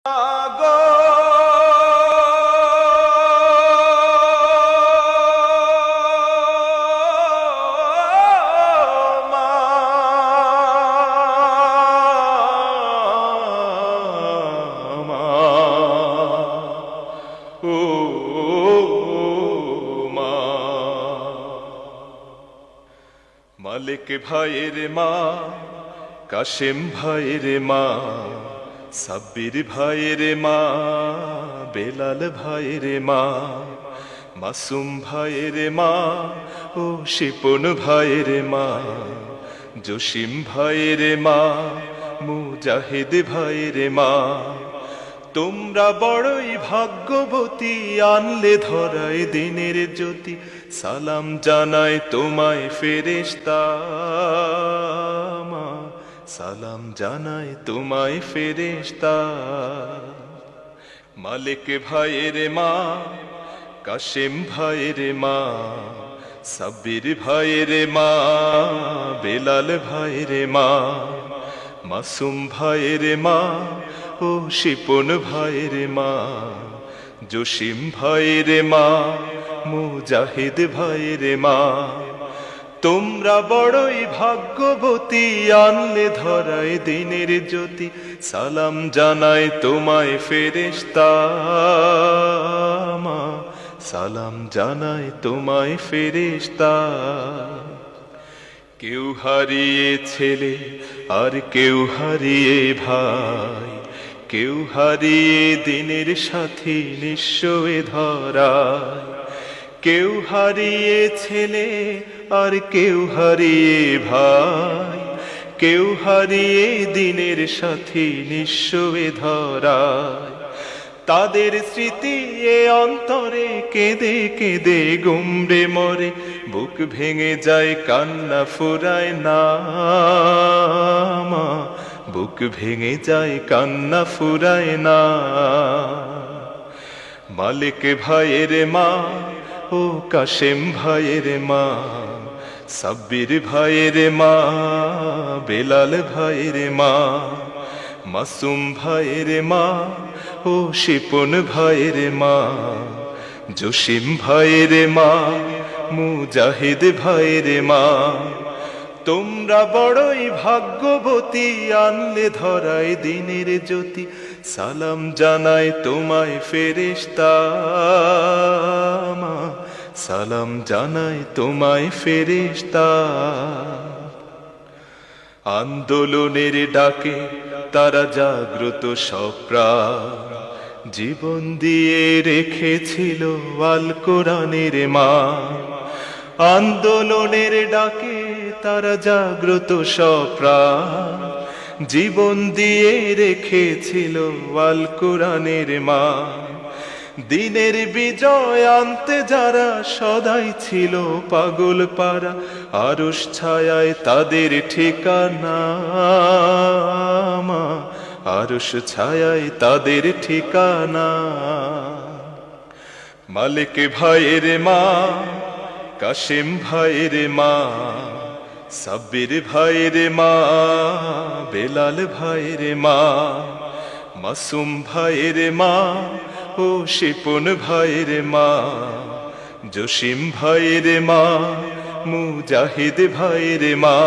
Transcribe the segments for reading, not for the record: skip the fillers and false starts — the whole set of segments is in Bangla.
গো মা, মা, ও মা। মালিক ভাইয়ের মা, কাশেম ভাইয়ের মা, সাব্বির ভাইয়ের মা, বেলাল ভাইয়ের মা, মাসুম ভাইয়ের মা, ও শিপন ভাইয়ের মা, জসিম ভাইয়ের মা, মুজাহিদ ভাইয়ের মা। তোমরা বড়ই ভাগ্যবতী, আনলে ধরায় দিনের জ্যোতি। সালাম জানাই তোমায় ফেরেশতা মা, সালাম জানাই তোমায় ফেরেশতা। মালিক ভাইয়ের মা, কাশেম ভাইয়ের মা, সাব্বির ভাইয়ের মা, বেলাল ভাইয়ের মা, মাসুম ভাইয়ের মা, ও শিপন ভাইয়ের মা, জসিম ভাইয়ের মা, মুজাহিদ ভাইয়ের মা। তোমরা বড়ই ভাগ্যবতী, আনলে ধরায় দিনের জ্যোতি। সালাম জানাই তোমায় ফেরেশতা মা, সালাম জানাই তোমায় ফেরেশতা। কেউ হারিয়ে ছেলে আর কেউ হারিয়ে ভাই, কেউ হারিয়ে দিনের সাথী নিঃস্ব এ ধরায়। কেউ হারিয়ে ছেলে আর কেউ হারিয়ে ভাই, কেউ হারিয়ে দিনের সাথী নিঃস্ব এ ধরায়। তাদের স্মৃতি এ অন্তরে কেঁদে কেঁদে গুমড়ে মরে, বুক ভেঙে যায় কান্না ফুরায় না মা, বুক ভেঙে যায় কান্না ফুরায় না। মালিক ভাইয়ের মা, ও কাশেম ভাইয়ের মা, সাব্বির ভাইয়ের মা, বেলাল ভাইয়ের মা, মাসুম ভাইয়ের মা, ও শিপন ভাইয়ের মা, জসিম ভাইয়ের মা, মুজাহিদ ভাইয়ের মা। তোমরা বড়ই ভাগ্যবতী, আনলে ধরায় দিনের জ্যোতি। সালাম জানাই তোমায় ফেরেশতা মা, সালাম জানাই তোমায় ফেরেশতা। আন্দোলনের ডাকে তারা জাগ্রত সপ্রাণ, জীবন দিয়ে রেখেছিল আল কোরআনের মান। আন্দোলনের ডাকে তারা জাগ্রত সপ্রাণ, জীবন দিয়ে রেখেছিল আল কোরআনের মান। দিনের বিজয় আনতে যারা সদাই ছিল পাগল পারা, আরশ ছায়ায় তাদের ঠিকানা মা, আরশ ছায়ায় তাদের ঠিকানা। মালিক ভাইয়ের মা, কাশেম ভাইয়ের মা, সাব্বির ভাইয়ের মা, বেলাল ভাইয়ের মা, মাসুম ভাইয়ের মা, ও শিপন ভাইয়ের মা, জসিম ভাইয়ের মা, মুজাহিদ ভাইয়ের মা।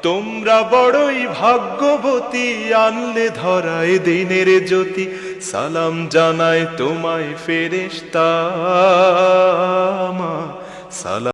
তোমরা বড়ই ভাগ্যবতী, আনলে ধরায় দিনের জ্যোতি। সালাম জানাই তোমায় ফেরেশতা মা, সালাম।